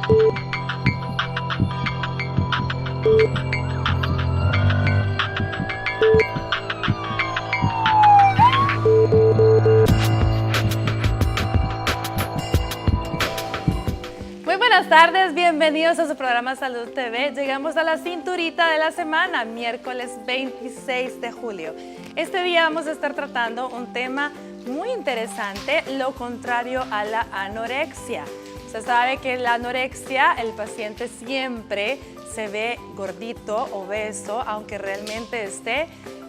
Buenas tardes, bienvenidos a su programa Salud TV. Llegamos a la cinturita de la semana, miércoles 26 de julio. Este día vamos a estar tratando un tema muy interesante, lo contrario a la anorexia. Usted sabe que en la anorexia el paciente siempre se ve gordito, obeso, aunque realmente esté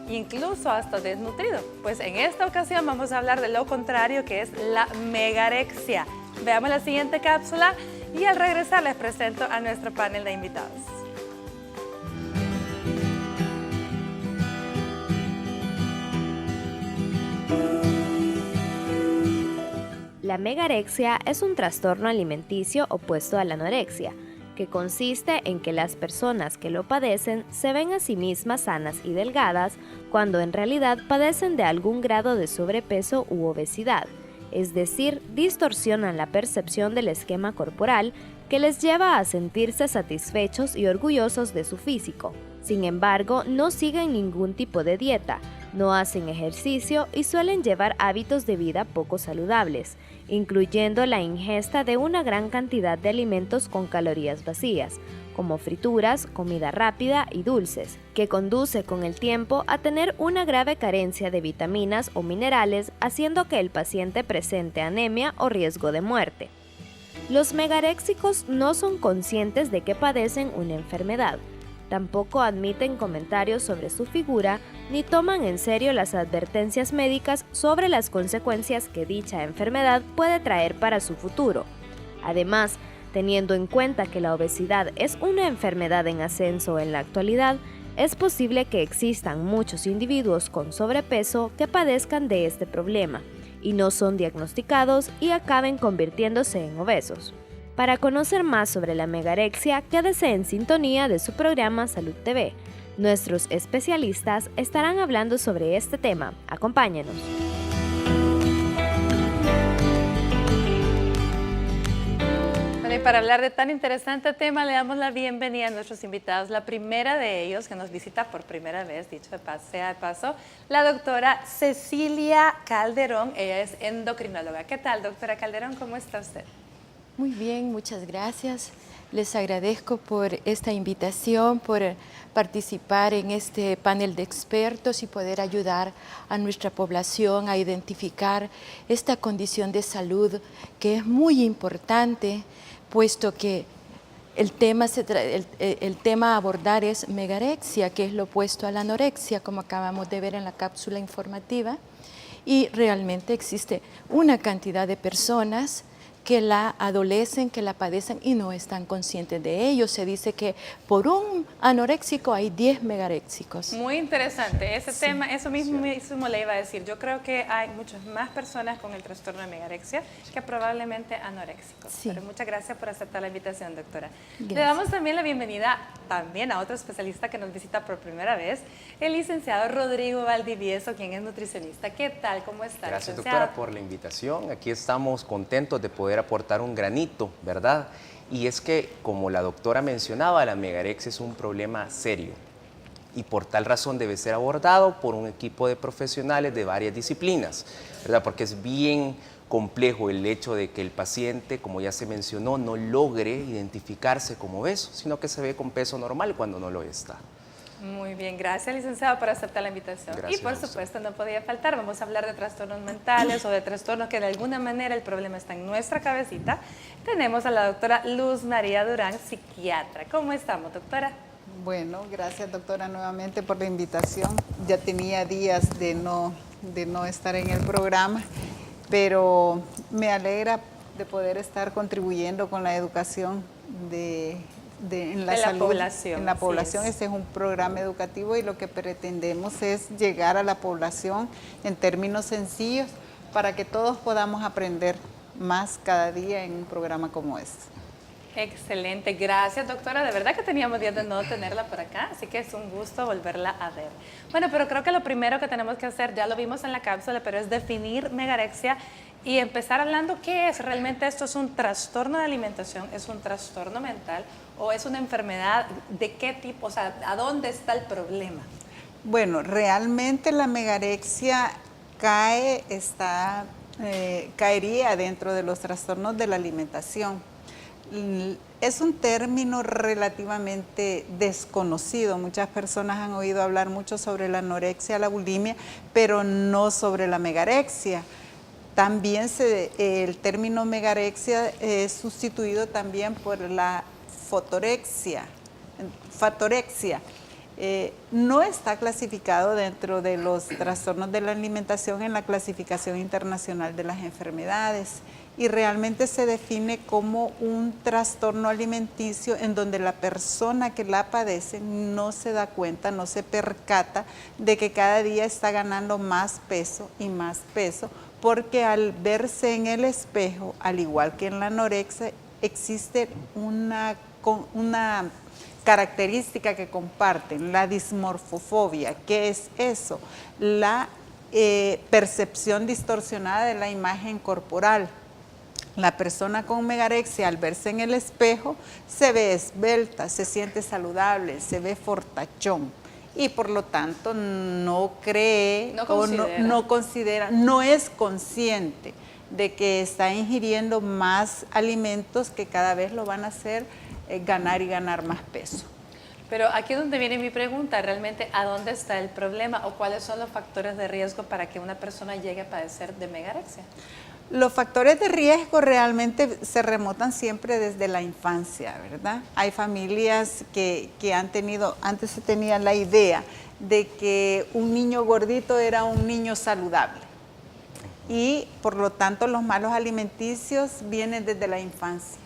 incluso hasta desnutrido. Pues en esta ocasión vamos a hablar de lo contrario, que es la megarexia. Veamos la siguiente cápsula y al regresar les presento a nuestro panel de invitados. La megarexia es un trastorno alimenticio opuesto a la anorexia, que consiste en que las personas que lo padecen se ven a sí mismas sanas y delgadas, cuando en realidad padecen de algún grado de sobrepeso u obesidad, es decir, distorsionan la percepción del esquema corporal que les lleva a sentirse satisfechos y orgullosos de su físico. Sin embargo, no siguen ningún tipo de dieta, no hacen ejercicio y suelen llevar hábitos de vida poco saludables, incluyendo la ingesta de una gran cantidad de alimentos con calorías vacías, como frituras, comida rápida y dulces, que conduce con el tiempo a tener una grave carencia de vitaminas o minerales, haciendo que el paciente presente anemia o riesgo de muerte. Los megaréxicos no son conscientes de que padecen una enfermedad, tampoco admiten comentarios sobre su figura ni toman en serio las advertencias médicas sobre las consecuencias que dicha enfermedad puede traer para su futuro. Además, teniendo en cuenta que la obesidad es una enfermedad en ascenso en la actualidad, es posible que existan muchos individuos con sobrepeso que padezcan de este problema y no son diagnosticados y acaben convirtiéndose en obesos. Para conocer más sobre la megarexia, quédese en sintonía de su programa Salud TV. Nuestros especialistas estarán hablando sobre este tema. Acompáñenos. Bueno, y para hablar de tan interesante tema, le damos la bienvenida a nuestros invitados. La primera de ellos, que nos visita por primera vez, dicho sea de paso, la doctora Cecilia Calderón. Ella es endocrinóloga. ¿Qué tal, doctora Calderón? ¿Cómo está usted? Muy bien, muchas gracias. Les agradezco por esta invitación, por participar en este panel de expertos y poder ayudar a nuestra población a identificar esta condición de salud que es muy importante, puesto que el tema a abordar es megarexia, que es lo opuesto a la anorexia, como acabamos de ver en la cápsula informativa, y realmente existe una cantidad de personas que la adolecen, que la padecen y no están conscientes de ello. Se dice que por un anoréxico hay 10 megaréxicos. Muy interesante ese tema, eso mismo le iba a decir. Yo creo que hay muchas más personas con el trastorno de megarexia que probablemente anoréxicos. Sí. Pero muchas gracias por aceptar la invitación, doctora. Gracias. Le damos también la bienvenida a otro especialista que nos visita por primera vez, el licenciado Rodrigo Valdivieso, quien es nutricionista. ¿Qué tal? ¿Cómo está, Gracias, licenciado? doctora, por la invitación. Aquí estamos contentos de poder aportar un granito, ¿verdad? Y es que, como la doctora mencionaba, la megarexia es un problema serio y por tal razón debe ser abordado por un equipo de profesionales de varias disciplinas, ¿verdad? Porque es bien complejo el hecho de que el paciente, como ya se mencionó, no logre identificarse como obeso, sino que se ve con peso normal cuando no lo está. Muy bien, gracias, licenciado, por aceptar la invitación. Gracias Y por supuesto no podía faltar, vamos a hablar de trastornos mentales o de trastornos que de alguna manera el problema está en nuestra cabecita. Tenemos a la doctora Luz María Durán, psiquiatra. ¿Cómo estamos, doctora? Bueno, gracias, doctora, nuevamente por la invitación. Ya tenía días de no estar en el programa, pero me alegra de poder estar contribuyendo con la educación en la salud, población. En la población. Este es un programa educativo y lo que pretendemos es llegar a la población en términos sencillos para que todos podamos aprender más cada día en un programa como este. Excelente, gracias, doctora. De verdad que teníamos días de no tenerla por acá, así que es un gusto volverla a ver. Bueno, pero creo que lo primero que tenemos que hacer, ya lo vimos en la cápsula, pero es definir megarexia Y empezar hablando qué es realmente esto. ¿Es un trastorno de alimentación? ¿Es un trastorno mental? ¿O es una enfermedad? ¿De qué tipo? O sea, ¿a dónde está el problema? Bueno, realmente la megarexia caería dentro de los trastornos de la alimentación. Es un término relativamente desconocido. Muchas personas han oído hablar mucho sobre la anorexia, la bulimia, pero no sobre la megarexia. También el término megarexia es sustituido también por la fatorexia. No está clasificado dentro de los trastornos de la alimentación en la clasificación internacional de las enfermedades y realmente se define como un trastorno alimenticio en donde la persona que la padece no se da cuenta, no se percata de que cada día está ganando más peso y más peso, porque al verse en el espejo, al igual que en la anorexia, existe una característica que comparten, la dismorfofobia. ¿Qué es eso? La percepción distorsionada de la imagen corporal. La persona con megarexia al verse en el espejo se ve esbelta, se siente saludable, se ve fortachón y por lo tanto no cree no es consciente de que está ingiriendo más alimentos que cada vez lo van a hacer ganar y ganar más peso. Pero aquí es donde viene mi pregunta, realmente, ¿a dónde está el problema o cuáles son los factores de riesgo para que una persona llegue a padecer de megarexia? Los factores de riesgo realmente se remontan siempre desde la infancia, ¿verdad? Hay familias que han tenido, antes se tenía la idea de que un niño gordito era un niño saludable y por lo tanto los malos alimenticios vienen desde la infancia.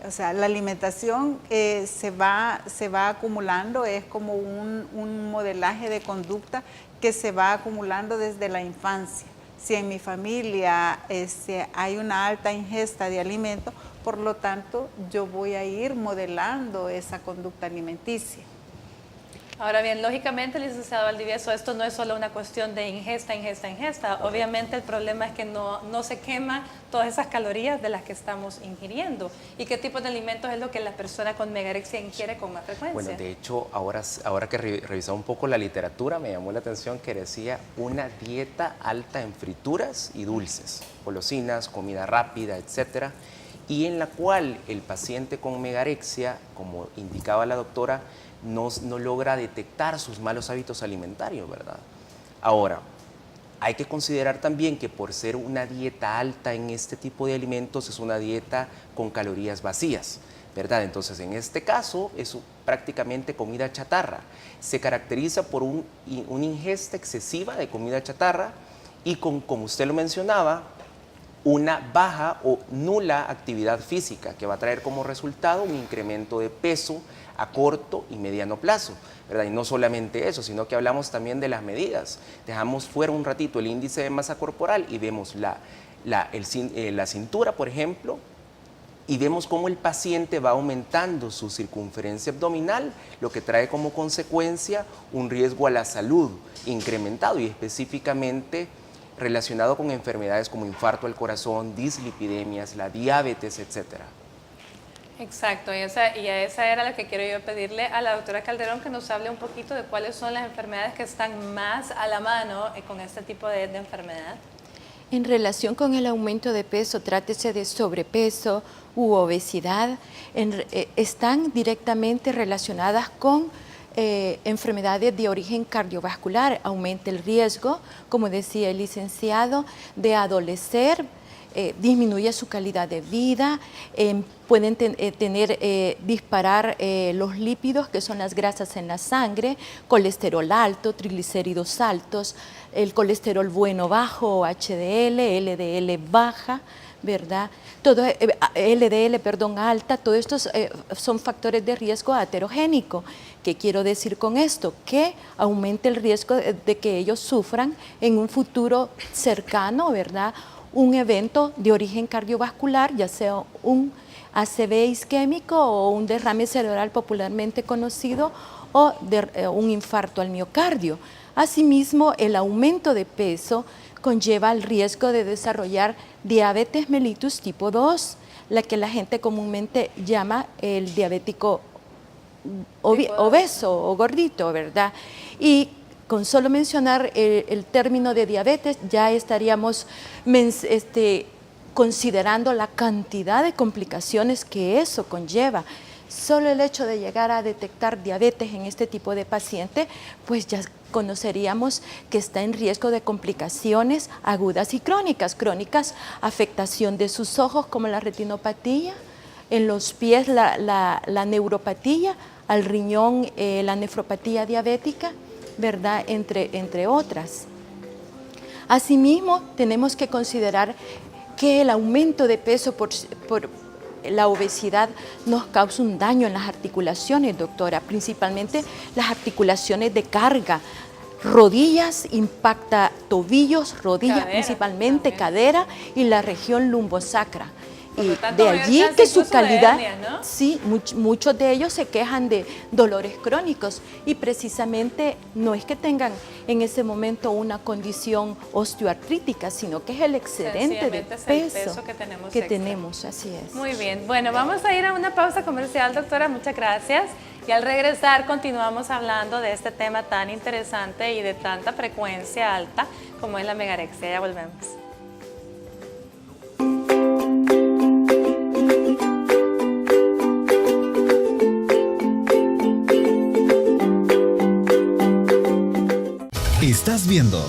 O sea, la alimentación se va acumulando, es como un modelaje de conducta que se va acumulando desde la infancia. Si en mi familia hay una alta ingesta de alimentos, por lo tanto yo voy a ir modelando esa conducta alimenticia. Ahora bien, lógicamente, licenciado Valdivieso, esto no es solo una cuestión de ingesta. Obviamente el problema es que no se queman todas esas calorías de las que estamos ingiriendo. ¿Y qué tipo de alimentos es lo que la persona con megarexia ingiere con más frecuencia? Bueno, de hecho, ahora que revisaba un poco la literatura, me llamó la atención que decía una dieta alta en frituras y dulces, golosinas, comida rápida, etcétera, y en la cual el paciente con megarexia, como indicaba la doctora, no logra detectar sus malos hábitos alimentarios, ¿verdad? Ahora, hay que considerar también que por ser una dieta alta en este tipo de alimentos, es una dieta con calorías vacías, ¿verdad? Entonces, en este caso, es prácticamente comida chatarra. Se caracteriza por una ingesta excesiva de comida chatarra y como usted lo mencionaba, una baja o nula actividad física que va a traer como resultado un incremento de peso a corto y mediano plazo, ¿verdad? Y no solamente eso, sino que hablamos también de las medidas. Dejamos fuera un ratito el índice de masa corporal y vemos la cintura, por ejemplo, y vemos cómo el paciente va aumentando su circunferencia abdominal, lo que trae como consecuencia un riesgo a la salud incrementado y específicamente relacionado con enfermedades como infarto al corazón, dislipidemias, la diabetes, etcétera. Exacto, y a esa era la que quiero yo pedirle a la doctora Calderón que nos hable un poquito de cuáles son las enfermedades que están más a la mano con este tipo de enfermedad. En relación con el aumento de peso, trátese de sobrepeso u obesidad, están directamente relacionadas con enfermedades de origen cardiovascular. Aumenta el riesgo, como decía el licenciado, de adolecer, disminuye su calidad de vida, pueden disparar los lípidos, que son las grasas en la sangre, colesterol alto, triglicéridos altos, el colesterol bueno bajo, HDL, LDL baja, ¿verdad? Todo, LDL, perdón, alta, todos estos son factores de riesgo aterogénico. ¿Qué quiero decir con esto? Que aumenta el riesgo de que ellos sufran en un futuro cercano, ¿verdad?, un evento de origen cardiovascular, ya sea un ACV isquémico o un derrame cerebral popularmente conocido o un infarto al miocardio. Asimismo, el aumento de peso conlleva el riesgo de desarrollar diabetes mellitus tipo 2, la que la gente comúnmente llama el diabético obeso o gordito, ¿verdad? Y con solo mencionar el término de diabetes ya estaríamos considerando la cantidad de complicaciones que eso conlleva. Solo el hecho de llegar a detectar diabetes en este tipo de paciente, pues ya conoceríamos que está en riesgo de complicaciones agudas y crónicas. Crónicas, afectación de sus ojos como la retinopatía, en los pies la neuropatía, al riñón la nefropatía diabética, ¿verdad? Entre otras. Asimismo, tenemos que considerar que el aumento de peso por la obesidad nos causa un daño en las articulaciones, doctora, principalmente las articulaciones de carga. Rodillas, impacta tobillos, rodillas, Cadera, principalmente también. cadera y la región lumbosacra. Por Y lo tanto, de mayor allí chance que su incluso de calidad, hernias, ¿no? sí, muchos de ellos se quejan de dolores crónicos y precisamente no es que tengan en ese momento una condición osteoartrítica, sino que es el excedente de Sencillamente es el peso peso que tenemos que extra. tenemos, así es. Muy bien, bueno, vamos a ir a una pausa comercial, doctora, muchas gracias. Y al regresar continuamos hablando de este tema tan interesante y de tanta frecuencia alta como es la megarexia. Ya volvemos. Estás viendo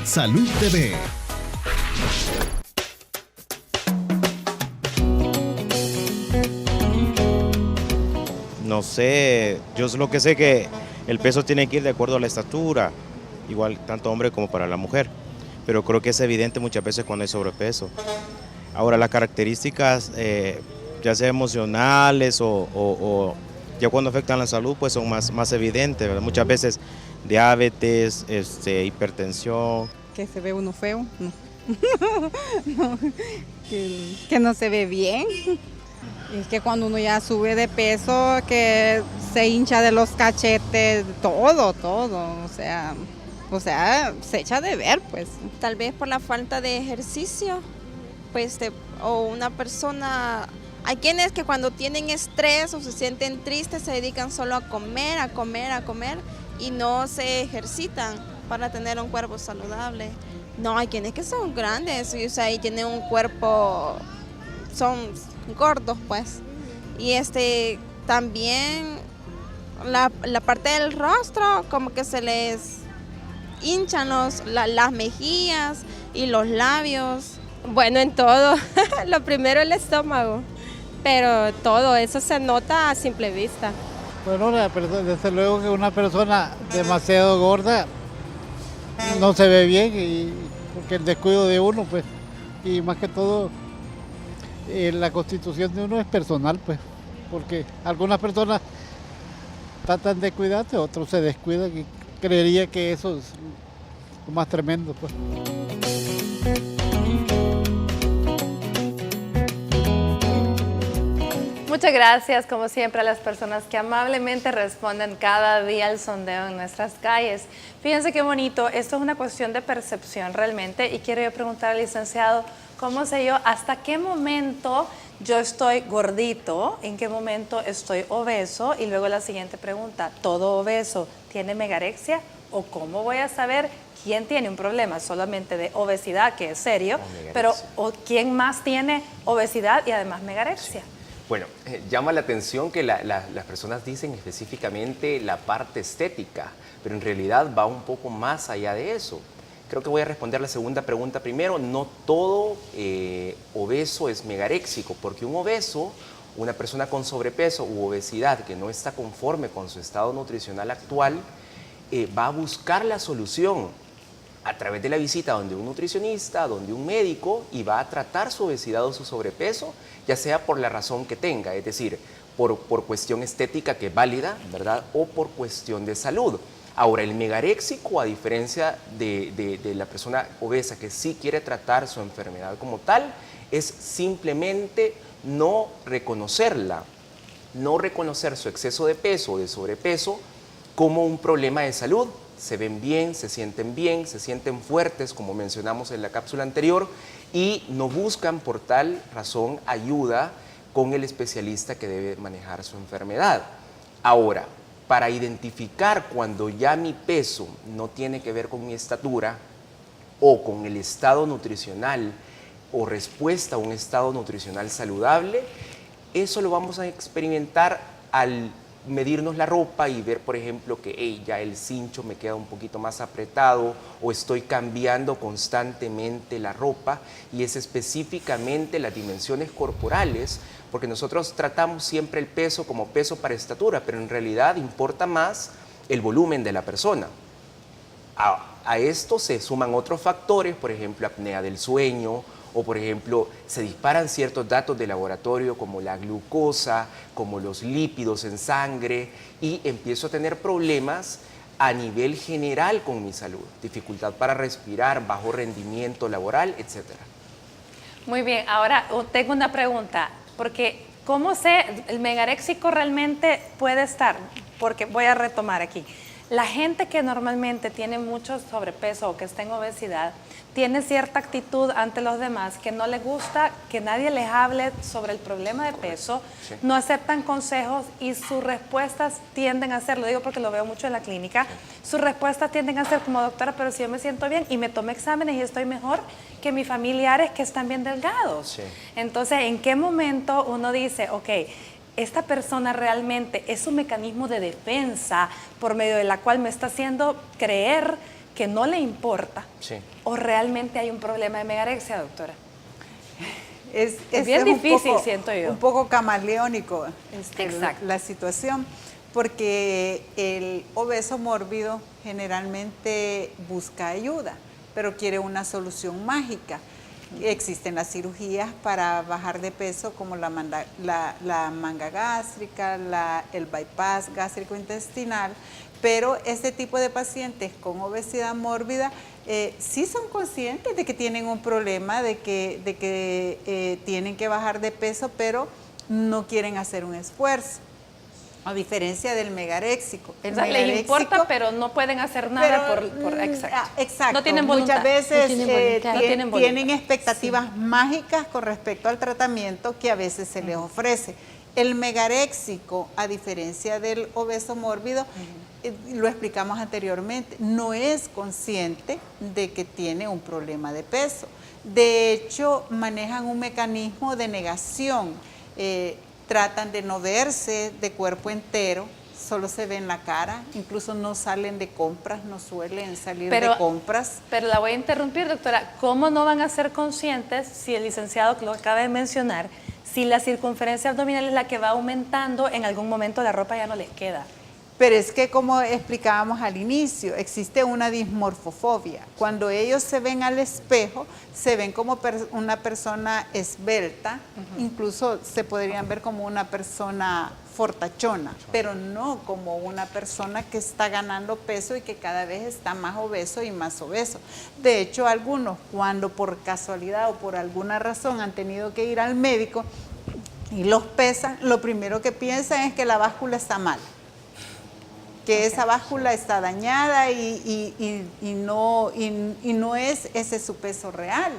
Salud TV. No sé, yo lo que sé que el peso tiene que ir de acuerdo a la estatura, igual tanto hombre como para la mujer, pero creo que es evidente muchas veces cuando hay sobrepeso. Ahora, las características, ya sea emocionales o ya cuando afectan la salud, pues son más evidentes, ¿verdad? Muchas veces diabetes, hipertensión. Que se ve uno feo, no. No, que no se ve bien. Es que cuando uno ya sube de peso, que se hincha de los cachetes, todo, o sea, se echa de ver, pues. Tal vez por la falta de ejercicio, pues, o una persona, hay quienes que cuando tienen estrés o se sienten tristes se dedican solo a comer y no se ejercitan para tener un cuerpo saludable. No, hay quienes que son grandes, o sea, y tienen un cuerpo, son gordos, pues. Y también la parte del rostro, como que se les hinchan las mejillas y los labios. Bueno, en todo. Lo primero el estómago, pero todo eso se nota a simple vista. Bueno, desde luego que una persona demasiado gorda no se ve bien, porque el descuido de uno, pues, y más que todo la constitución de uno es personal, pues, porque algunas personas tratan de cuidarse, otros se descuidan y creería que eso es lo más tremendo, pues. Muchas gracias, como siempre, a las personas que amablemente responden cada día al sondeo en nuestras calles. Fíjense qué bonito, esto es una cuestión de percepción realmente y quiero yo preguntar al licenciado, ¿cómo sé yo hasta qué momento yo estoy gordito, en qué momento estoy obeso? Y luego la siguiente pregunta, ¿todo obeso tiene megarexia? ¿O cómo voy a saber quién tiene un problema solamente de obesidad, que es serio, pero quién más tiene obesidad y además megarexia? Bueno, llama la atención que las personas dicen específicamente la parte estética, pero en realidad va un poco más allá de eso. Creo que voy a responder la segunda pregunta primero. No todo obeso es megaréxico, porque un obeso, una persona con sobrepeso u obesidad que no está conforme con su estado nutricional actual, va a buscar la solución a través de la visita donde un nutricionista, donde un médico, y va a tratar su obesidad o su sobrepeso, ya sea por la razón que tenga, es decir, por cuestión estética que es válida, ¿verdad? O por cuestión de salud. Ahora, el megaréxico, a diferencia de la persona obesa que sí quiere tratar su enfermedad como tal, es simplemente no reconocerla, no reconocer su exceso de peso o de sobrepeso como un problema de salud, se ven bien, se sienten fuertes, como mencionamos en la cápsula anterior, y no buscan por tal razón ayuda con el especialista que debe manejar su enfermedad. Ahora, para identificar cuando ya mi peso no tiene que ver con mi estatura o con el estado nutricional o respuesta a un estado nutricional saludable, eso lo vamos a experimentar al medirnos la ropa y ver, por ejemplo, que ya el cincho me queda un poquito más apretado o estoy cambiando constantemente la ropa, y es específicamente las dimensiones corporales, porque nosotros tratamos siempre el peso como peso para estatura, pero en realidad importa más el volumen de la persona. A esto se suman otros factores, por ejemplo, apnea del sueño, o por ejemplo, se disparan ciertos datos de laboratorio como la glucosa, como los lípidos en sangre, y empiezo a tener problemas a nivel general con mi salud, dificultad para respirar, bajo rendimiento laboral, etc. Muy bien, ahora tengo una pregunta, porque ¿cómo sé el megaréxico realmente puede estar? Porque voy a retomar aquí. La gente que normalmente tiene mucho sobrepeso o que está en obesidad tiene cierta actitud ante los demás que no les gusta que nadie les hable sobre el problema de peso, sí. No aceptan consejos y sus respuestas tienden a ser, lo digo porque lo veo mucho en la clínica, sus respuestas tienden a ser como doctora, pero si yo me siento bien y me tomé exámenes y estoy mejor que mis familiares que están bien delgados. Sí. Entonces, ¿en qué momento uno dice, ok, esta persona realmente es un mecanismo de defensa por medio de la cual me está haciendo creer que no le importa, sí, o realmente hay un problema de megarexia, doctora? Es bien difícil, siento yo. Un poco camaleónico la situación, porque el obeso mórbido generalmente busca ayuda, pero quiere una solución mágica. Existen las cirugías para bajar de peso como la manga gástrica, el bypass gástrico intestinal, pero este tipo de pacientes con obesidad mórbida sí son conscientes de que tienen un problema, de que tienen que bajar de peso, pero no quieren hacer un esfuerzo. A diferencia del megaréxico. O sea, les importa, pero no pueden hacer nada exacto. No tienen voluntad. Muchas veces tienen expectativas mágicas con respecto al tratamiento que a veces se les ofrece. El megaréxico, a diferencia del obeso mórbido, lo explicamos anteriormente, no es consciente de que tiene un problema de peso. De hecho, manejan un mecanismo de negación. Tratan de no verse de cuerpo entero, solo se ven la cara, incluso no salen de compras, no suelen salir de compras. Pero la voy a interrumpir, doctora. ¿Cómo no van a ser conscientes, si el licenciado que lo acaba de mencionar, si la circunferencia abdominal es la que va aumentando, en algún momento la ropa ya no les queda? Pero es que, como explicábamos al inicio, existe una dismorfofobia. Cuando ellos se ven al espejo, se ven como una persona esbelta, incluso se podrían ver como una persona fortachona, pero no como una persona que está ganando peso y que cada vez está más obeso y más obeso. De hecho, algunos, cuando por casualidad o por alguna razón han tenido que ir al médico y los pesan, lo primero que piensan es que la báscula está mal, que esa báscula está dañada y no es ese su peso real.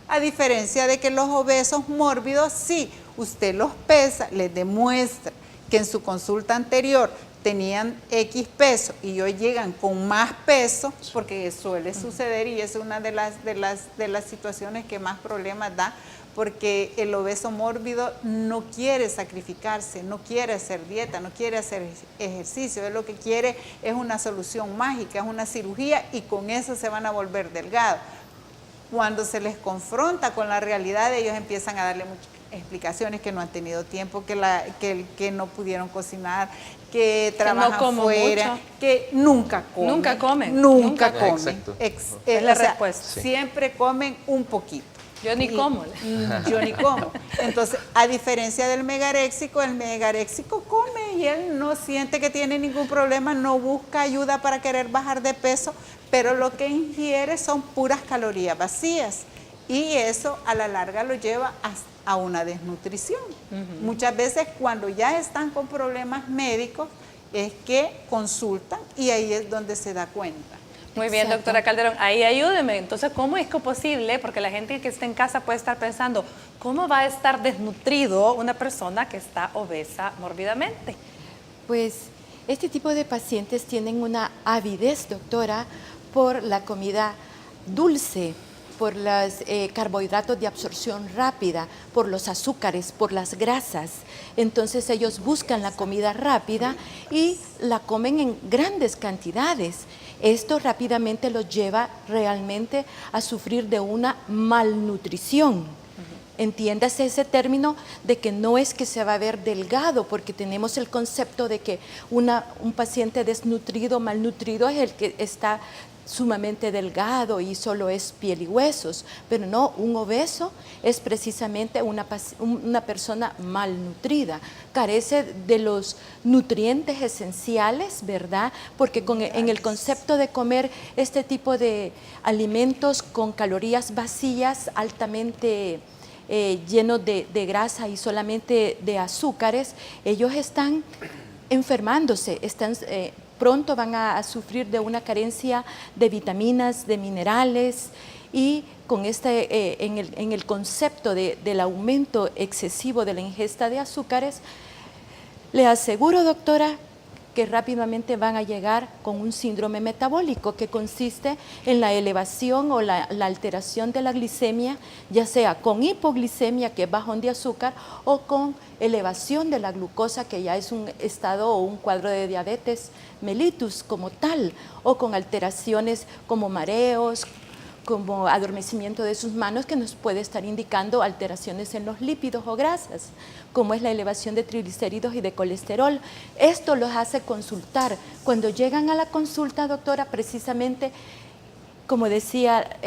A diferencia de que los obesos mórbidos, sí, usted los pesa, les demuestra que en su consulta anterior tenían X peso y hoy llegan con más peso, porque suele suceder y es una de las situaciones que más problemas da, porque el obeso mórbido no quiere sacrificarse, no quiere hacer dieta, no quiere hacer ejercicio, él lo que quiere es una solución mágica, es una cirugía y con eso se van a volver delgados. Cuando se les confronta con la realidad, ellos empiezan a darle muchas explicaciones, que no han tenido tiempo, que no pudieron cocinar, que trabajan fuera, que nunca comen. Nunca comen. Nunca comen. Es la respuesta. Siempre comen un poquito. Yo ni como. Yo ni como. Entonces, a diferencia del megaréxico, el megaréxico come y él no siente que tiene ningún problema, no busca ayuda para querer bajar de peso, pero lo que ingiere son puras calorías vacías y eso a la larga lo lleva a una desnutrición. Muchas veces cuando ya están con problemas médicos es que consultan y ahí es donde se da cuenta. Muy bien, Exacto. doctora Calderón, ahí ayúdeme. Entonces, ¿cómo es que posible? Porque la gente que está en casa puede estar pensando, ¿cómo va a estar desnutrido una persona que está obesa mórbidamente? Pues este tipo de pacientes tienen una avidez, doctora, por la comida dulce, por los carbohidratos de absorción rápida, por los azúcares, por las grasas. Entonces ellos buscan la comida rápida y la comen en grandes cantidades. Esto rápidamente los lleva realmente a sufrir de una malnutrición. Entiéndase ese término de que no es que se va a ver delgado, porque tenemos el concepto de que un paciente desnutrido, malnutrido es el que está sumamente delgado y solo es piel y huesos, pero no, un obeso es precisamente una persona malnutrida, carece de los nutrientes esenciales, ¿verdad? Porque en el concepto de comer este tipo de alimentos con calorías vacías, altamente llenos de grasa y solamente de azúcares, ellos están enfermándose, pronto van a sufrir de una carencia de vitaminas, de minerales, y con en el concepto del aumento excesivo de la ingesta de azúcares, le aseguro, doctora, que rápidamente van a llegar con un síndrome metabólico que consiste en la elevación o la alteración de la glicemia, ya sea con hipoglicemia, que es bajón de azúcar, o con elevación de la glucosa, que ya es un estado o un cuadro de diabetes mellitus como tal, o con alteraciones como mareos, como adormecimiento de sus manos, que nos puede estar indicando alteraciones en los lípidos o grasas, como es la elevación de triglicéridos y de colesterol. Esto los hace consultar. Cuando llegan a la consulta, doctora, precisamente, como decía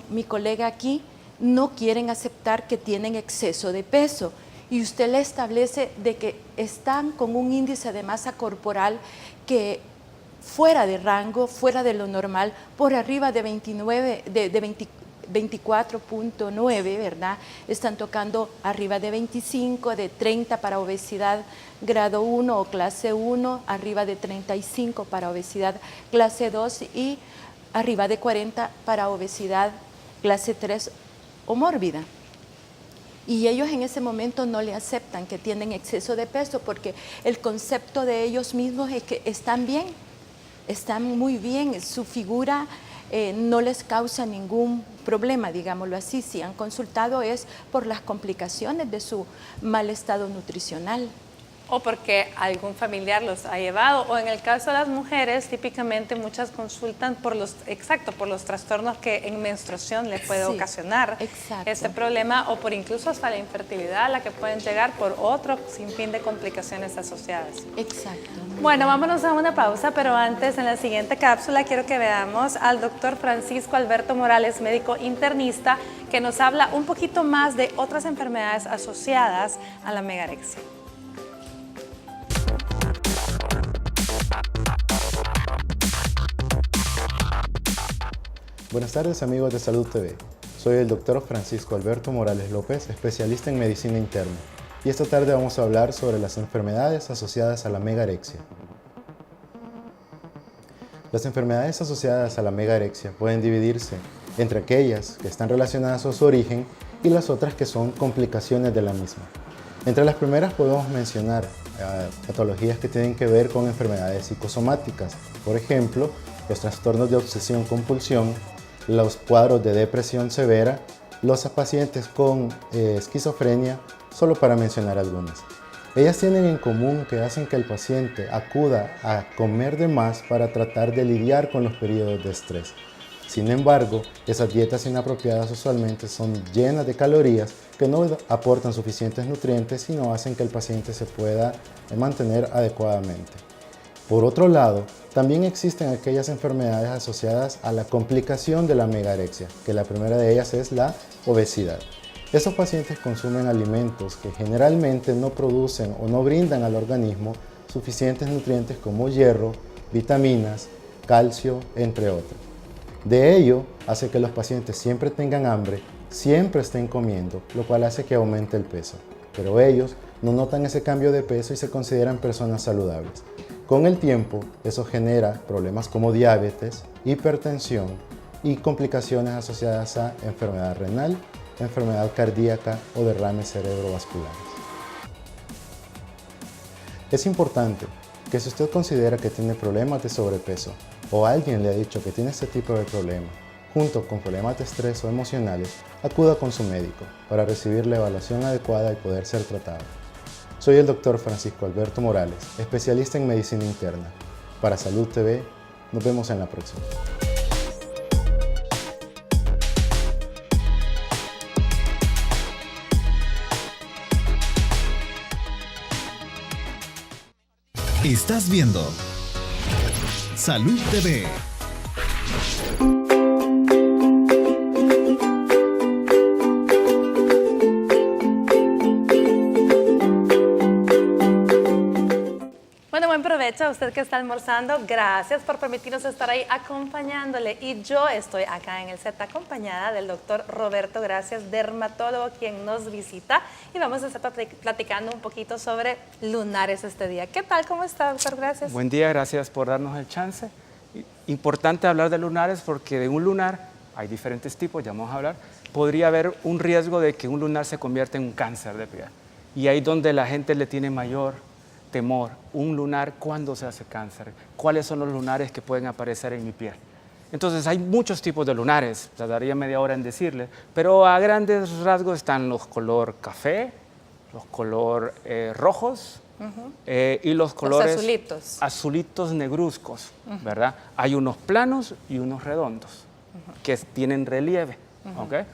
mi colega aquí, no quieren aceptar que tienen exceso de peso, y usted le establece de que están con un índice de masa corporal que fuera de rango, fuera de lo normal, por arriba de 24.9, ¿verdad? Están tocando arriba de 25, de 30 para obesidad grado 1 o clase 1, arriba de 35 para obesidad clase 2 y arriba de 40 para obesidad clase 3 o mórbida. Y ellos en ese momento no le aceptan que tienen exceso de peso, porque el concepto de ellos mismos es que están bien, están muy bien, su figura no les causa ningún problema, digámoslo así. Si han consultado es por las complicaciones de su mal estado nutricional. O porque algún familiar los ha llevado, o en el caso de las mujeres, típicamente muchas consultan por los trastornos que en menstruación les puede ocasionar este problema, o por incluso hasta la infertilidad, a la que pueden llegar por otro sinfín de complicaciones asociadas. Exacto. Bueno, vámonos a una pausa, pero antes, en la siguiente cápsula, quiero que veamos al doctor Francisco Alberto Morales, médico internista, que nos habla un poquito más de otras enfermedades asociadas a la megarexia. Buenas tardes, amigos de Salud TV. Soy el doctor Francisco Alberto Morales López, especialista en medicina interna, y esta tarde vamos a hablar sobre las enfermedades asociadas a la megarexia. Las enfermedades asociadas a la megarexia pueden dividirse entre aquellas que están relacionadas a su origen y las otras que son complicaciones de la misma. Entre las primeras podemos mencionar patologías que tienen que ver con enfermedades psicosomáticas, por ejemplo, los trastornos de obsesión-compulsión, los cuadros de depresión severa, los pacientes con esquizofrenia, solo para mencionar algunas. Ellas tienen en común que hacen que el paciente acuda a comer de más para tratar de lidiar con los periodos de estrés. Sin embargo, esas dietas inapropiadas usualmente son llenas de calorías que no aportan suficientes nutrientes y no hacen que el paciente se pueda mantener adecuadamente. Por otro lado, también existen aquellas enfermedades asociadas a la complicación de la megarexia, que la primera de ellas es la obesidad. Estos pacientes consumen alimentos que generalmente no producen o no brindan al organismo suficientes nutrientes como hierro, vitaminas, calcio, entre otros. De ello, hace que los pacientes siempre tengan hambre, siempre estén comiendo, lo cual hace que aumente el peso. Pero ellos no notan ese cambio de peso y se consideran personas saludables. Con el tiempo, eso genera problemas como diabetes, hipertensión y complicaciones asociadas a enfermedad renal, enfermedad cardíaca o derrames cerebrovasculares. Es importante que si usted considera que tiene problemas de sobrepeso o alguien le ha dicho que tiene este tipo de problema, junto con problemas de estrés o emocionales, acuda con su médico para recibir la evaluación adecuada y poder ser tratado. Soy el Dr. Francisco Alberto Morales, especialista en medicina interna. Para Salud TV, nos vemos en la próxima. Estás viendo Salud TV. Bueno, buen provecho a usted que está almorzando. Gracias por permitirnos estar ahí acompañándole. Y yo estoy acá en el set acompañada del doctor Roberto Gracias, dermatólogo, quien nos visita. Y vamos a estar platicando un poquito sobre lunares este día. ¿Qué tal? ¿Cómo está, doctor Gracias? Buen día, gracias por darnos el chance. Importante hablar de lunares porque de un lunar hay diferentes tipos, ya vamos a hablar. Podría haber un riesgo de que un lunar se convierta en un cáncer de piel. Y ahí donde la gente le tiene mayor temor, un lunar, ¿cuándo se hace cáncer? ¿Cuáles son los lunares que pueden aparecer en mi piel? Entonces hay muchos tipos de lunares, tardaría media hora en decirle, pero a grandes rasgos están los color café, los color rojos y los colores azulitos negruzcos, ¿verdad? Hay unos planos y unos redondos que tienen relieve, ¿ok?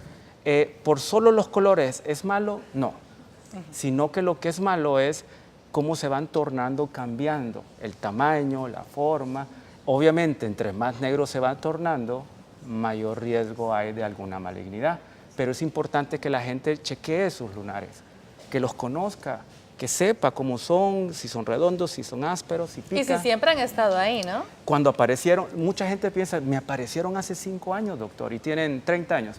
Por solo los colores, ¿es malo? No, sino que lo que es malo es cómo se van tornando, cambiando el tamaño, la forma. Obviamente, entre más negro se va tornando, mayor riesgo hay de alguna malignidad. Pero es importante que la gente chequee sus lunares, que los conozca, que sepa cómo son, si son redondos, si son ásperos, si pican. Y si siempre han estado ahí, ¿no? Cuando aparecieron, mucha gente piensa, me aparecieron hace 5 años, doctor, y tienen 30 años.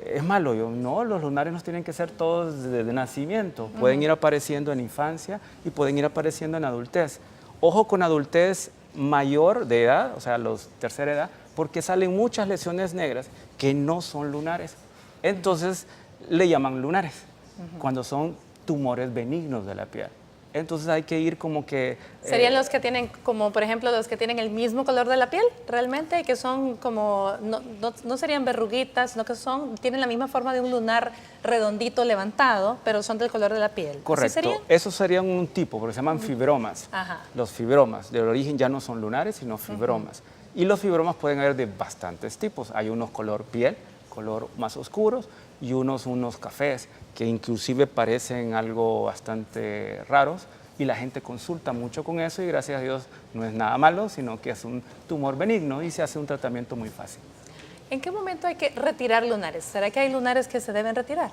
Es malo. Yo, no, los lunares no tienen que ser todos de nacimiento. Pueden ir apareciendo en infancia y pueden ir apareciendo en adultez. Ojo con adultez mayor de edad, o sea, los tercera edad, porque salen muchas lesiones negras que no son lunares. Entonces, le llaman lunares, cuando son tumores benignos de la piel. Entonces hay que ir como que... ¿Serían los que tienen, como por ejemplo, los que tienen el mismo color de la piel realmente? Que son como, no serían verruguitas, sino que tienen la misma forma de un lunar redondito levantado, pero son del color de la piel. Correcto. Esos serían un tipo, porque se llaman fibromas. Los fibromas, del origen ya no son lunares, sino fibromas. Y los fibromas pueden haber de bastantes tipos. Hay unos color piel, color más oscuros, y unos cafés, que inclusive parecen algo bastante raros, y la gente consulta mucho con eso, y gracias a Dios no es nada malo, sino que es un tumor benigno y se hace un tratamiento muy fácil. ¿En qué momento hay que retirar lunares? ¿Será que hay lunares que se deben retirar?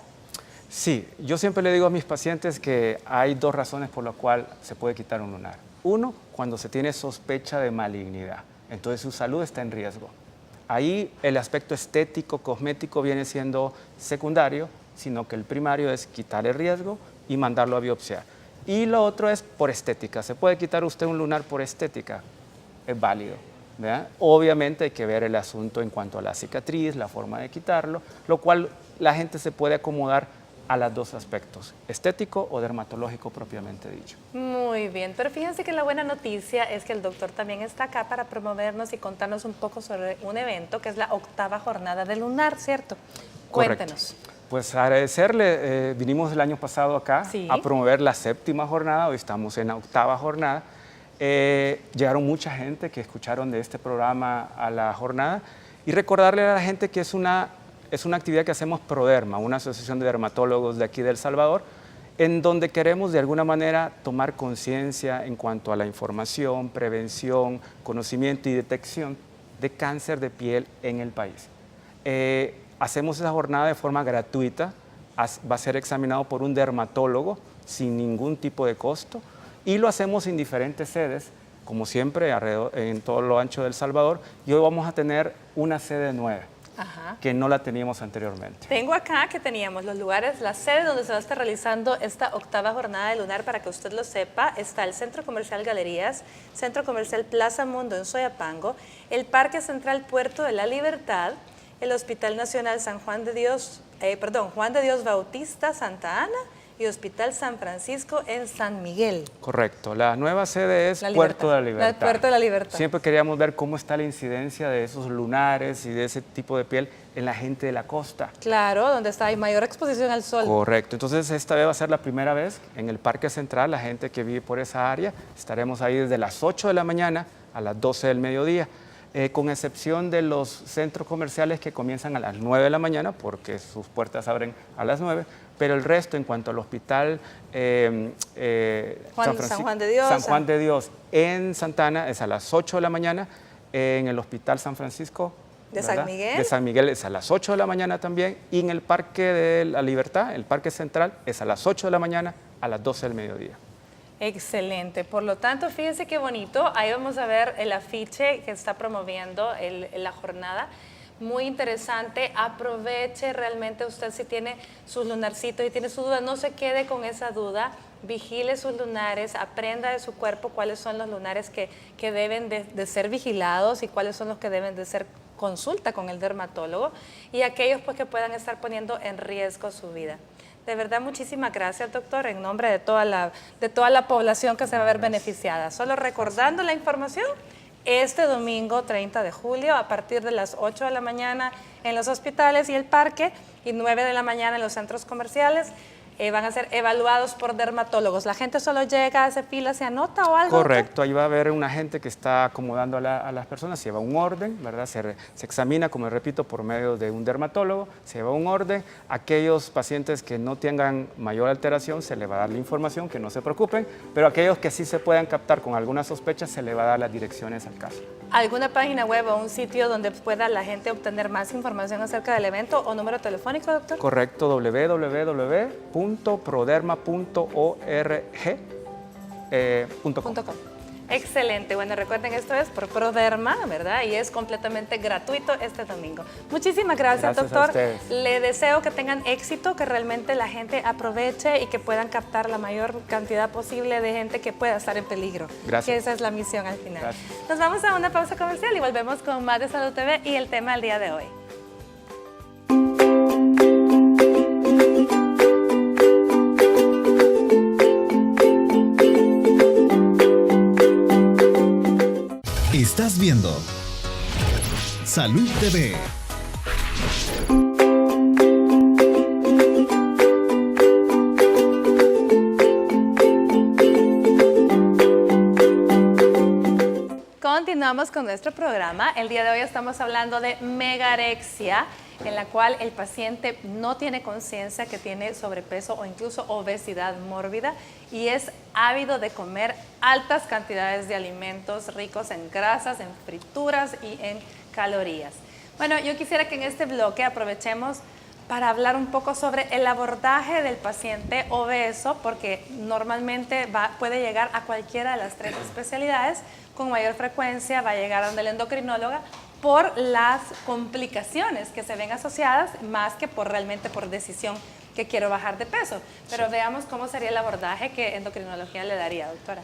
Sí, yo siempre le digo a mis pacientes que hay 2 razones por las cuales se puede quitar un lunar. Uno, cuando se tiene sospecha de malignidad, entonces su salud está en riesgo. Ahí el aspecto estético, cosmético viene siendo secundario, sino que el primario es quitar el riesgo y mandarlo a biopsiar. Y lo otro es por estética. ¿Se puede quitar usted un lunar por estética? Es válido, ¿verdad? Obviamente hay que ver el asunto en cuanto a la cicatriz, la forma de quitarlo, lo cual la gente se puede acomodar a los 2 aspectos, estético o dermatológico propiamente dicho. Muy bien, pero fíjense que la buena noticia es que el doctor también está acá para promovernos y contarnos un poco sobre un evento que es la 8ª jornada del lunar, ¿cierto? Correcto. Cuéntenos. Pues agradecerle, vinimos el año pasado acá a promover la 7ª jornada, hoy estamos en la 8ª jornada. Llegaron mucha gente que escucharon de este programa a la jornada y recordarle a la gente que es una actividad que hacemos Proderma, una asociación de dermatólogos de aquí de El Salvador, en donde queremos de alguna manera tomar conciencia en cuanto a la información, prevención, conocimiento y detección de cáncer de piel en el país. Hacemos esa jornada de forma gratuita, va a ser examinado por un dermatólogo sin ningún tipo de costo y lo hacemos en diferentes sedes, como siempre, en todo lo ancho de El Salvador, y hoy vamos a tener una sede nueva. que no la teníamos anteriormente. Tengo acá que teníamos los lugares, la sede donde se va a estar realizando esta 8ª jornada de lunar, para que usted lo sepa. Está el Centro Comercial Galerías, Centro Comercial Plaza Mundo en Soyapango, el Parque Central Puerto de la Libertad, el Hospital Nacional Juan de Dios Bautista Santa Ana y Hospital San Francisco en San Miguel. Correcto, la nueva sede es Puerto de la Libertad. Puerto de la Libertad. Siempre queríamos ver cómo está la incidencia de esos lunares y de ese tipo de piel en la gente de la costa. Claro, donde hay mayor exposición al sol. Correcto, entonces esta vez va a ser la primera vez en el Parque Central, la gente que vive por esa área. Estaremos ahí desde las 8 de la mañana a las 12 del mediodía. Con excepción de los centros comerciales que comienzan a las 9 de la mañana, porque sus puertas abren a las 9, pero el resto, en cuanto al hospital San Juan de Dios. San Juan de Dios en Santana es a las 8 de la mañana, en el Hospital San Francisco de San Miguel. De San Miguel es a las 8 de la mañana también, y en el Parque de la Libertad, el Parque Central, es a las 8 de la mañana a las 12 del mediodía. Excelente, por lo tanto, fíjense qué bonito, ahí vamos a ver el afiche que está promoviendo la jornada, muy interesante. Aproveche realmente usted, si tiene sus lunarcitos y tiene su duda, no se quede con esa duda, vigile sus lunares, aprenda de su cuerpo cuáles son los lunares que deben de ser vigilados y cuáles son los que deben de ser consulta con el dermatólogo, y aquellos pues que puedan estar poniendo en riesgo su vida. De verdad, muchísimas gracias, doctor, en nombre de toda la población que se va a ver beneficiada. Solo recordando la información, este domingo 30 de julio, a partir de las 8 de la mañana en los hospitales y el parque, y 9 de la mañana en los centros comerciales, van a ser evaluados por dermatólogos. ¿La gente solo llega, hace fila, se anota o algo? Correcto, ahí va a haber una gente que está acomodando a las personas, se lleva un orden, ¿verdad? Se examina, como repito, por medio de un dermatólogo, se lleva un orden. Aquellos pacientes que no tengan mayor alteración, se le va a dar la información, que no se preocupen, pero aquellos que sí se puedan captar con alguna sospecha, se le va a dar las direcciones al caso. ¿Alguna página web o un sitio donde pueda la gente obtener más información acerca del evento o número telefónico, doctor? Correcto, www.proderma.org.com. Excelente. Bueno, recuerden, esto es por Proderma, ¿verdad? Y es completamente gratuito este domingo. Muchísimas gracias, doctor. Le deseo que tengan éxito, que realmente la gente aproveche y que puedan captar la mayor cantidad posible de gente que pueda estar en peligro. Gracias. Que esa es la misión al final. Gracias. Nos vamos a una pausa comercial y volvemos con más de Salud TV y el tema del día de hoy. Estás viendo Salud TV. Continuamos con nuestro programa. El día de hoy estamos hablando de megarexia, en la cual el paciente no tiene conciencia que tiene sobrepeso o incluso obesidad mórbida y es ávido de comer altas cantidades de alimentos ricos en grasas, en frituras y en calorías. Bueno, yo quisiera que en este bloque aprovechemos para hablar un poco sobre el abordaje del paciente obeso, porque normalmente puede llegar a cualquiera de las 3 especialidades. Con mayor frecuencia va a llegar a donde el endocrinóloga por las complicaciones que se ven asociadas, más que realmente por decisión que quiero bajar de peso. Pero veamos cómo sería el abordaje que endocrinología le daría, doctora.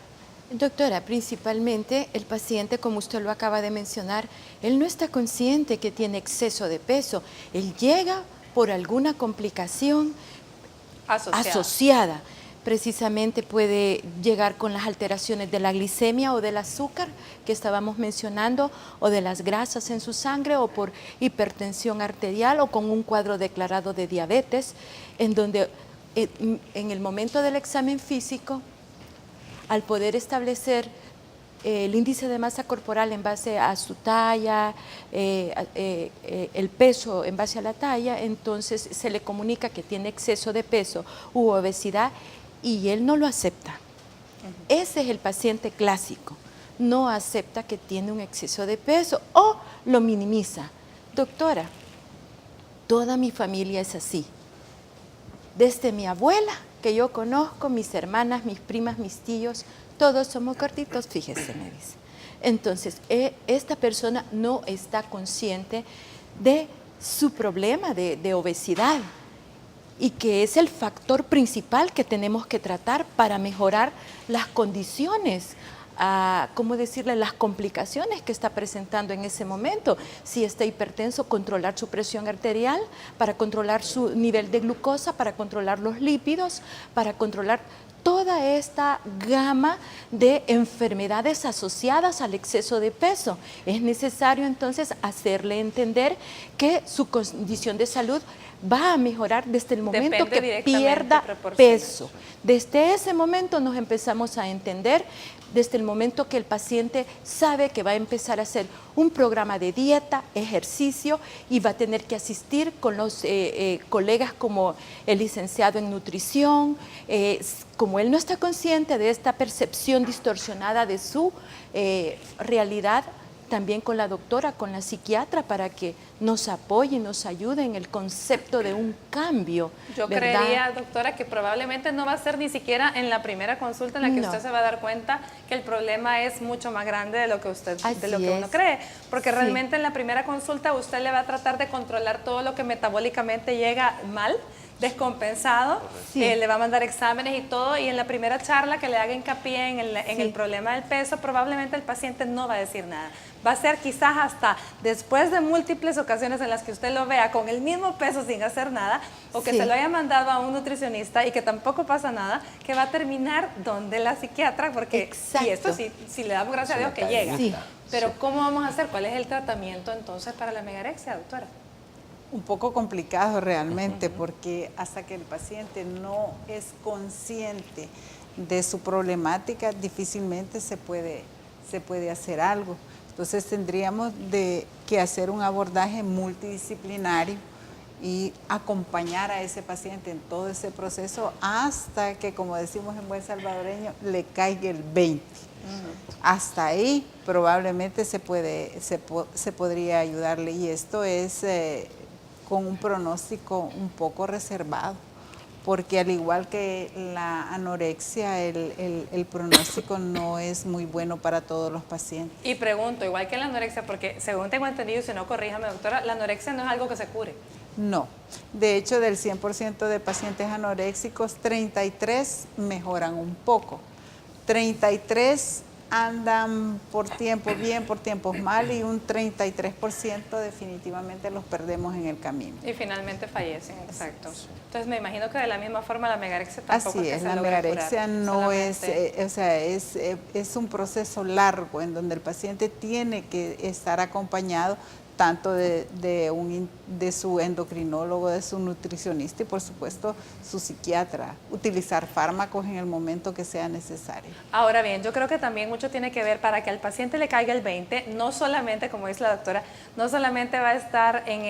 Doctora, principalmente el paciente, como usted lo acaba de mencionar, él no está consciente que tiene exceso de peso. Él llega por alguna complicación asociada. Precisamente puede llegar con las alteraciones de la glicemia o del azúcar que estábamos mencionando, o de las grasas en su sangre, o por hipertensión arterial, o con un cuadro declarado de diabetes, en donde en el momento del examen físico, al poder establecer el índice de masa corporal en base a su talla, el peso en base a la talla, entonces se le comunica que tiene exceso de peso u obesidad, y él no lo acepta. Ese es el paciente clásico. No acepta que tiene un exceso de peso o lo minimiza. Doctora, toda mi familia es así. Desde mi abuela, que yo conozco, mis hermanas, mis primas, mis tíos, todos somos gorditos, fíjese, me dice. Entonces, esta persona no está consciente de su problema de obesidad y que es el factor principal que tenemos que tratar para mejorar las condiciones, ¿cómo decirle?, las complicaciones que está presentando en ese momento. Si está hipertenso, controlar su presión arterial, para controlar su nivel de glucosa, para controlar los lípidos, para controlar toda esta gama de enfermedades asociadas al exceso de peso. Es necesario entonces hacerle entender que su condición de salud va a mejorar desde el momento que pierda peso. Desde ese momento nos empezamos a entender, desde el momento que el paciente sabe que va a empezar a hacer un programa de dieta, ejercicio, y va a tener que asistir con los colegas como el licenciado en nutrición. Como él no está consciente de esta percepción distorsionada de su realidad, también con la doctora, con la psiquiatra, para que nos apoye, nos ayude en el concepto de un cambio. Yo creería, doctora, que probablemente no va a ser ni siquiera en la primera consulta en la que usted se va a dar cuenta que el problema es mucho más grande de lo que uno cree, porque realmente en la primera consulta usted le va a tratar de controlar todo lo que metabólicamente llega mal, descompensado, le va a mandar exámenes y todo, y en la primera charla que le haga hincapié en el problema del peso, probablemente el paciente no va a decir nada. Va a ser quizás hasta después de múltiples ocasiones en las que usted lo vea con el mismo peso sin hacer nada, o que se lo haya mandado a un nutricionista y que tampoco pasa nada, que va a terminar donde la psiquiatra, porque y esto sí le damos gracias a Dios que llega. Pero ¿cómo vamos a hacer? ¿Cuál es el tratamiento entonces para la megarexia, doctora? Un poco complicado realmente, porque hasta que el paciente no es consciente de su problemática, difícilmente se puede hacer algo. Entonces tendríamos que hacer un abordaje multidisciplinario y acompañar a ese paciente en todo ese proceso hasta que, como decimos en buen salvadoreño, le caiga el 20. Hasta ahí probablemente se podría ayudarle, y esto es con un pronóstico un poco reservado, porque al igual que la anorexia, el pronóstico no es muy bueno para todos los pacientes. Y pregunto, igual que la anorexia, porque según tengo entendido, y si no, corríjame, doctora, la anorexia no es algo que se cure. No, de hecho del 100% de pacientes anoréxicos, 33 mejoran un poco, 33 andan por tiempo bien, por tiempos mal, y un 33% definitivamente los perdemos en el camino. Y finalmente fallecen, exacto. Entonces me imagino que de la misma forma la megarexia tampoco Así es, la megarexia no es, es un proceso largo en donde el paciente tiene que estar acompañado tanto de su endocrinólogo, de su nutricionista y por supuesto su psiquiatra, utilizar fármacos en el momento que sea necesario. Ahora bien, yo creo que también mucho tiene que ver para que al paciente le caiga el 20, no solamente, como dice la doctora, no solamente va a estar en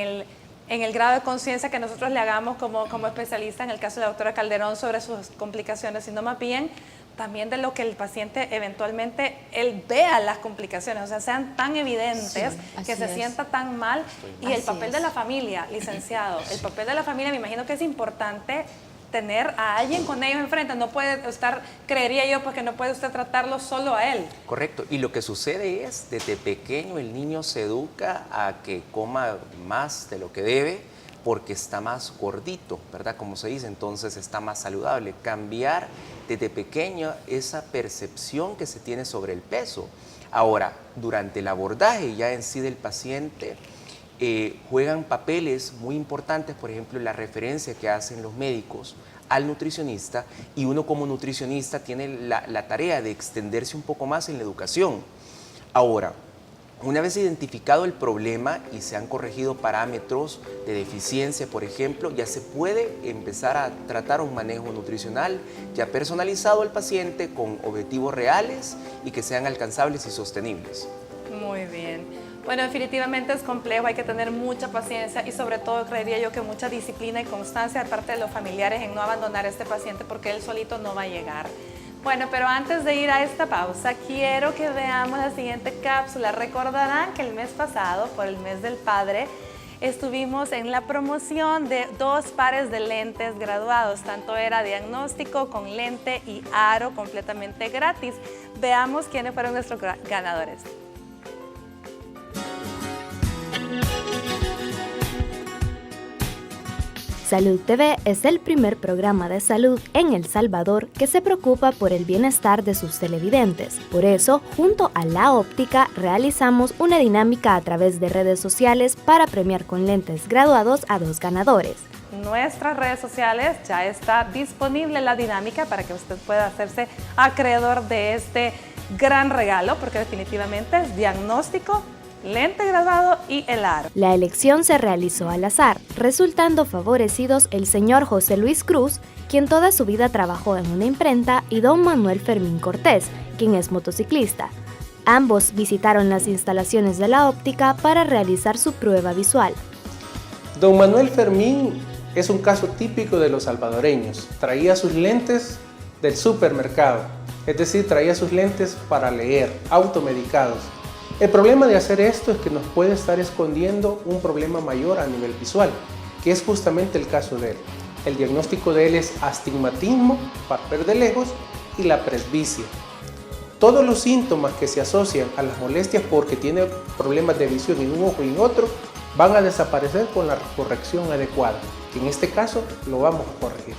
el grado de conciencia que nosotros le hagamos como especialista, en el caso de la doctora Calderón, sobre sus complicaciones, sino más bien también de lo que el paciente eventualmente, él vea las complicaciones, o sea, sean tan evidentes, que se sienta tan mal. Y el papel de la familia, licenciado, el papel de la familia, me imagino que es importante tener a alguien con ellos enfrente. No puede estar, creería yo, pues que no puede usted tratarlo solo a él. Correcto, y lo que sucede es, desde pequeño el niño se educa a que coma más de lo que debe, porque está más gordito, ¿verdad? Como se dice, entonces está más saludable. Cambiar desde pequeño esa percepción que se tiene sobre el peso. Ahora, durante el abordaje ya en sí del paciente, juegan papeles muy importantes, por ejemplo, la referencia que hacen los médicos al nutricionista, y uno como nutricionista tiene la tarea de extenderse un poco más en la educación. Ahora, una vez identificado el problema y se han corregido parámetros de deficiencia, por ejemplo, ya se puede empezar a tratar un manejo nutricional ya personalizado al paciente con objetivos reales y que sean alcanzables y sostenibles. Muy bien. Bueno, definitivamente es complejo, hay que tener mucha paciencia y sobre todo creería yo que mucha disciplina y constancia de parte de los familiares en no abandonar a este paciente, porque él solito no va a llegar. Bueno, pero antes de ir a esta pausa, quiero que veamos la siguiente cápsula. Recordarán que el mes pasado, por el mes del padre, estuvimos en la promoción de 2 pares de lentes graduados. Tanto era diagnóstico con lente y aro completamente gratis. Veamos quiénes fueron nuestros ganadores. Salud TV es el primer programa de salud en El Salvador que se preocupa por el bienestar de sus televidentes. Por eso, junto a La Óptica, realizamos una dinámica a través de redes sociales para premiar con lentes graduados a 2 ganadores. Nuestras redes sociales ya está disponible la dinámica para que usted pueda hacerse acreedor de este gran regalo, porque definitivamente es diagnóstico, lente graduado y el aro. La elección se realizó al azar, resultando favorecidos el señor José Luis Cruz, quien toda su vida trabajó en una imprenta, y don Manuel Fermín Cortés, quien es motociclista. Ambos visitaron las instalaciones de La Óptica para realizar su prueba visual. Don Manuel Fermín es un caso típico de los salvadoreños. Traía sus lentes del supermercado, es decir, traía sus lentes para leer, automedicados. El problema de hacer esto es que nos puede estar escondiendo un problema mayor a nivel visual, que es justamente el caso de él. El diagnóstico de él es astigmatismo, para ver de lejos, y la presbicia. Todos los síntomas que se asocian a las molestias porque tiene problemas de visión en un ojo y en otro van a desaparecer con la corrección adecuada, que en este caso lo vamos a corregir.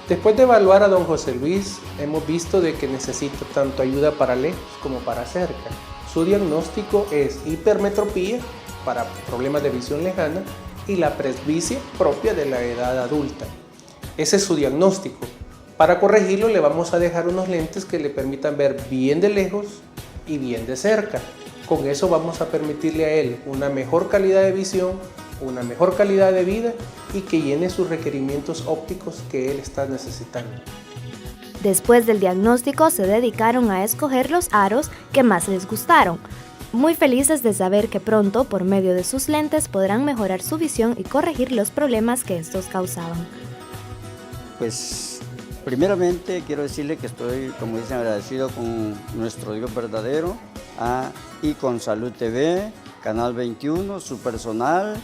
Después de evaluar a don José Luis, hemos visto de que necesita tanto ayuda para lejos como para cerca. Su diagnóstico es hipermetropía para problemas de visión lejana y la presbicia propia de la edad adulta. Ese es su diagnóstico. Para corregirlo le vamos a dejar unos lentes que le permitan ver bien de lejos y bien de cerca. Con eso vamos a permitirle a él una mejor calidad de visión, una mejor calidad de vida y que llene sus requerimientos ópticos que él está necesitando. Después del diagnóstico se dedicaron a escoger los aros que más les gustaron, muy felices de saber que pronto por medio de sus lentes podrán mejorar su visión y corregir los problemas que estos causaban. Pues primeramente quiero decirle que estoy, como dicen, agradecido con nuestro Dios verdadero y con Salud TV, Canal 21, su personal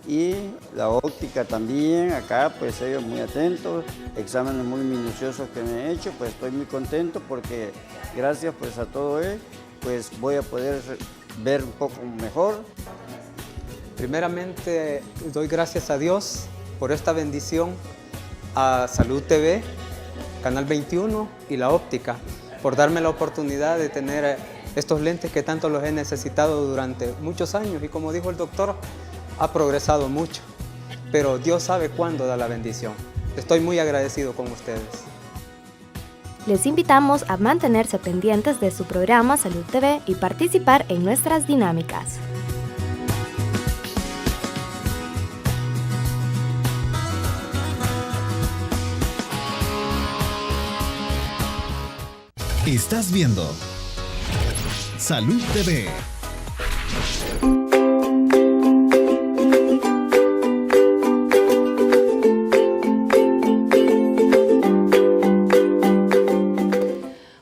y La Óptica también. Acá pues ellos muy atentos, exámenes muy minuciosos que me he hecho, pues estoy muy contento porque gracias pues a todo él pues voy a poder ver un poco mejor. Primeramente doy gracias a Dios por esta bendición, a Salud TV, Canal 21 y La Óptica, por darme la oportunidad de tener estos lentes que tanto los he necesitado durante muchos años y como dijo el doctor, ha progresado mucho, pero Dios sabe cuándo da la bendición. Estoy muy agradecido con ustedes. Les invitamos a mantenerse pendientes de su programa Salud TV y participar en nuestras dinámicas. Estás viendo Salud TV.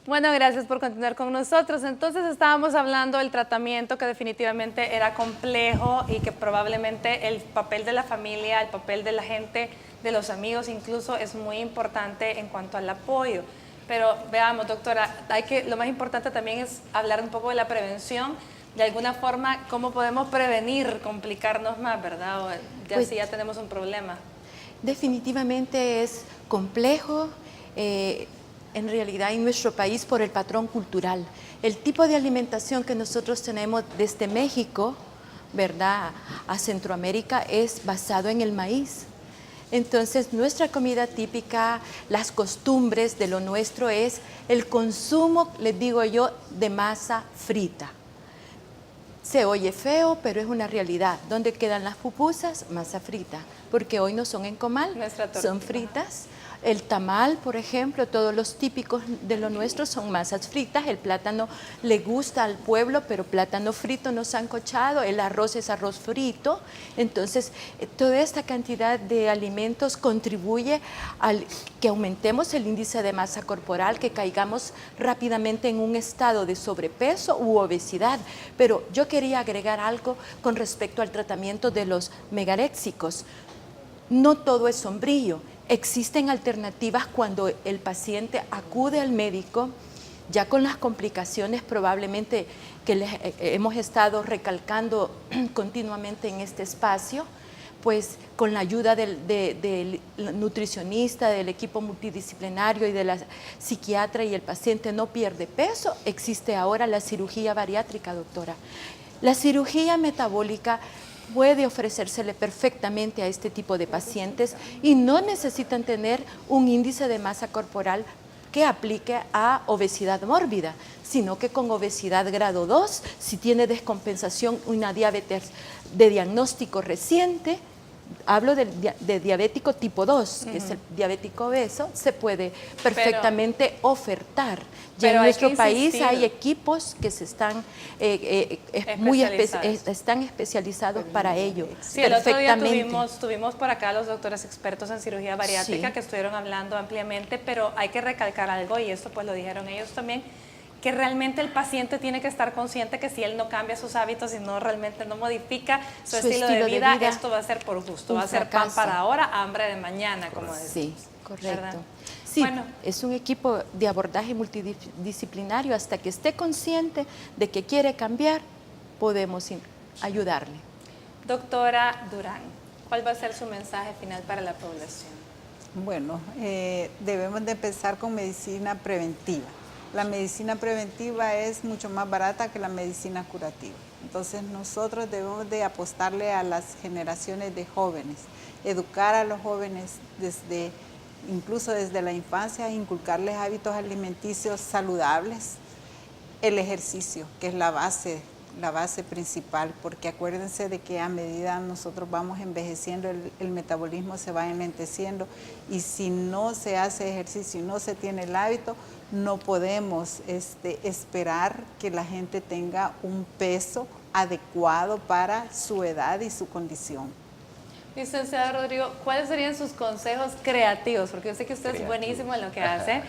Bueno, gracias por continuar con nosotros. Entonces estábamos hablando del tratamiento que definitivamente era complejo y que probablemente el papel de la familia, el papel de la gente, de los amigos incluso es muy importante en cuanto al apoyo. Pero veamos, doctora, lo más importante también es hablar un poco de la prevención. De alguna forma, ¿cómo podemos prevenir complicarnos más, verdad? O Pues, si ya tenemos un problema. Definitivamente es complejo, en realidad en nuestro país por el patrón cultural. El tipo de alimentación que nosotros tenemos desde México, ¿verdad?, a Centroamérica es basado en el maíz. Entonces, nuestra comida típica, las costumbres de lo nuestro es el consumo, les digo yo, de masa frita. Se oye feo, pero es una realidad. ¿Dónde quedan las pupusas? Masa frita, porque hoy no son en comal, son fritas. El tamal, por ejemplo, todos los típicos de lo nuestro son masas fritas. El plátano le gusta al pueblo, pero plátano frito no sancochado. El arroz es arroz frito. Entonces, toda esta cantidad de alimentos contribuye al que aumentemos el índice de masa corporal, que caigamos rápidamente en un estado de sobrepeso u obesidad. Pero yo quería agregar algo con respecto al tratamiento de los megaréxicos. No todo es sombrío. Existen alternativas cuando el paciente acude al médico, ya con las complicaciones probablemente que les hemos estado recalcando continuamente en este espacio, pues con la ayuda del nutricionista, del equipo multidisciplinario y de la psiquiatra, y el paciente no pierde peso, existe ahora la cirugía bariátrica, doctora. La cirugía metabólica puede ofrecérsele perfectamente a este tipo de pacientes y no necesitan tener un índice de masa corporal que aplique a obesidad mórbida, sino que con obesidad grado 2, si tiene descompensación, una diabetes de diagnóstico reciente, hablo de diabético tipo 2, que es el diabético obeso, se puede perfectamente ofertar. Ya en nuestro país hay equipos que se están están especializados para ello. Sí, el otro día tuvimos por acá los doctores expertos en cirugía bariátrica que estuvieron hablando ampliamente, pero hay que recalcar algo, y esto pues lo dijeron ellos también, que realmente el paciente tiene que estar consciente que si él no cambia sus hábitos y no realmente no modifica su estilo de vida, esto va a ser por gusto, va a ser pan para ahora, hambre de mañana, como decimos. Sí, correcto. ¿Verdad? Sí, bueno, es un equipo de abordaje multidisciplinario. Hasta que esté consciente de que quiere cambiar, podemos ayudarle. Doctora Durán, ¿cuál va a ser su mensaje final para la población? Bueno, debemos de empezar con medicina preventiva. La medicina preventiva es mucho más barata que la medicina curativa. Entonces nosotros debemos de apostarle a las generaciones de jóvenes, educar a los jóvenes incluso desde la infancia, inculcarles hábitos alimenticios saludables, el ejercicio, que es la base principal, porque acuérdense de que a medida nosotros vamos envejeciendo, el metabolismo se va enlenteciendo, y si no se hace ejercicio y no se tiene el hábito, no podemos esperar que la gente tenga un peso adecuado para su edad y su condición. Licenciado Rodrigo, ¿cuáles serían sus consejos creativos? Porque yo sé que usted es buenísimo en lo que hace.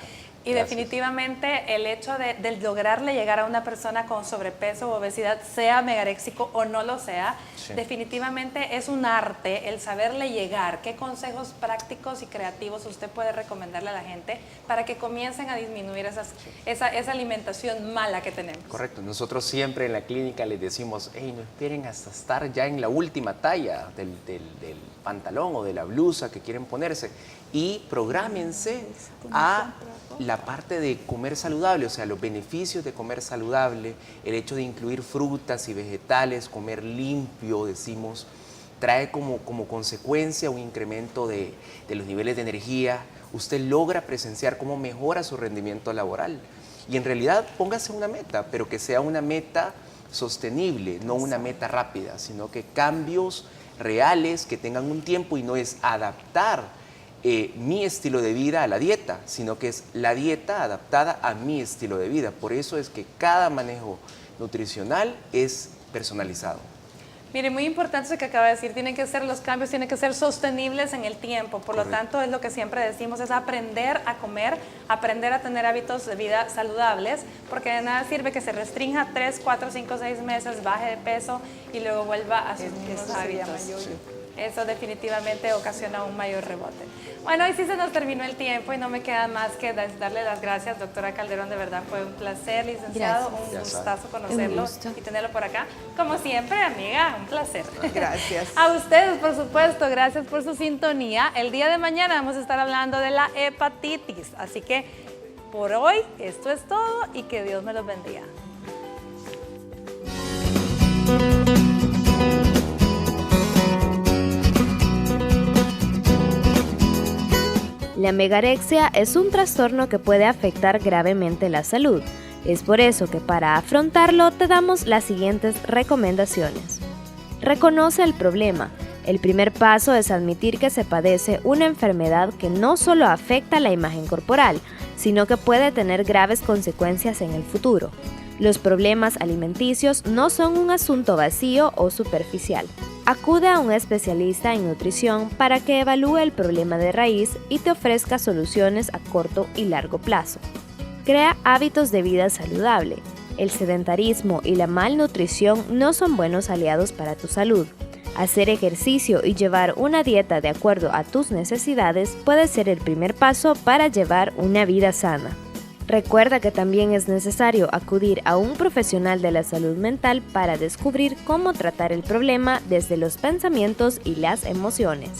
Y definitivamente el hecho de lograrle llegar a una persona con sobrepeso o obesidad, sea megaréxico o no lo sea, definitivamente es un arte el saberle llegar. ¿Qué consejos prácticos y creativos usted puede recomendarle a la gente para que comiencen a disminuir esa alimentación mala que tenemos? Correcto. Nosotros siempre en la clínica les decimos, hey, no esperen hasta estar ya en la última talla del pantalón o de la blusa que quieren ponerse, y prográmense a la parte de comer saludable, o sea, los beneficios de comer saludable, el hecho de incluir frutas y vegetales, comer limpio, decimos, trae como consecuencia un incremento de los niveles de energía. Usted logra presenciar cómo mejora su rendimiento laboral. Y en realidad póngase una meta, pero que sea una meta sostenible, no una meta rápida, sino que cambios reales que tengan un tiempo, y no es adaptar mi estilo de vida a la dieta, sino que es la dieta adaptada a mi estilo de vida. Por eso es que cada manejo nutricional es personalizado. Mire, muy importante eso que acaba de decir, los cambios tienen que ser sostenibles en el tiempo, por lo tanto es lo que siempre decimos, es aprender a comer, aprender a tener hábitos de vida saludables, porque de nada sirve que se restrinja 3, 4, 5, 6 meses, baje de peso y luego vuelva a sus mismos hábitos. Eso definitivamente ocasiona un mayor rebote. Bueno, hoy sí se nos terminó el tiempo y no me queda más que darle las gracias, doctora Calderón, de verdad fue un placer, licenciado, un gustazo conocerlo y tenerlo por acá. Como siempre, amiga, un placer. Gracias. A ustedes, por supuesto, gracias por su sintonía. El día de mañana vamos a estar hablando de la hepatitis, así que por hoy esto es todo y que Dios me los bendiga. La megarexia es un trastorno que puede afectar gravemente la salud. Es por eso que para afrontarlo te damos las siguientes recomendaciones. Reconoce el problema. El primer paso es admitir que se padece una enfermedad que no solo afecta la imagen corporal, sino que puede tener graves consecuencias en el futuro. Los problemas alimenticios no son un asunto vacío o superficial. Acude a un especialista en nutrición para que evalúe el problema de raíz y te ofrezca soluciones a corto y largo plazo. Crea hábitos de vida saludable. El sedentarismo y la malnutrición no son buenos aliados para tu salud. Hacer ejercicio y llevar una dieta de acuerdo a tus necesidades puede ser el primer paso para llevar una vida sana. Recuerda que también es necesario acudir a un profesional de la salud mental para descubrir cómo tratar el problema desde los pensamientos y las emociones.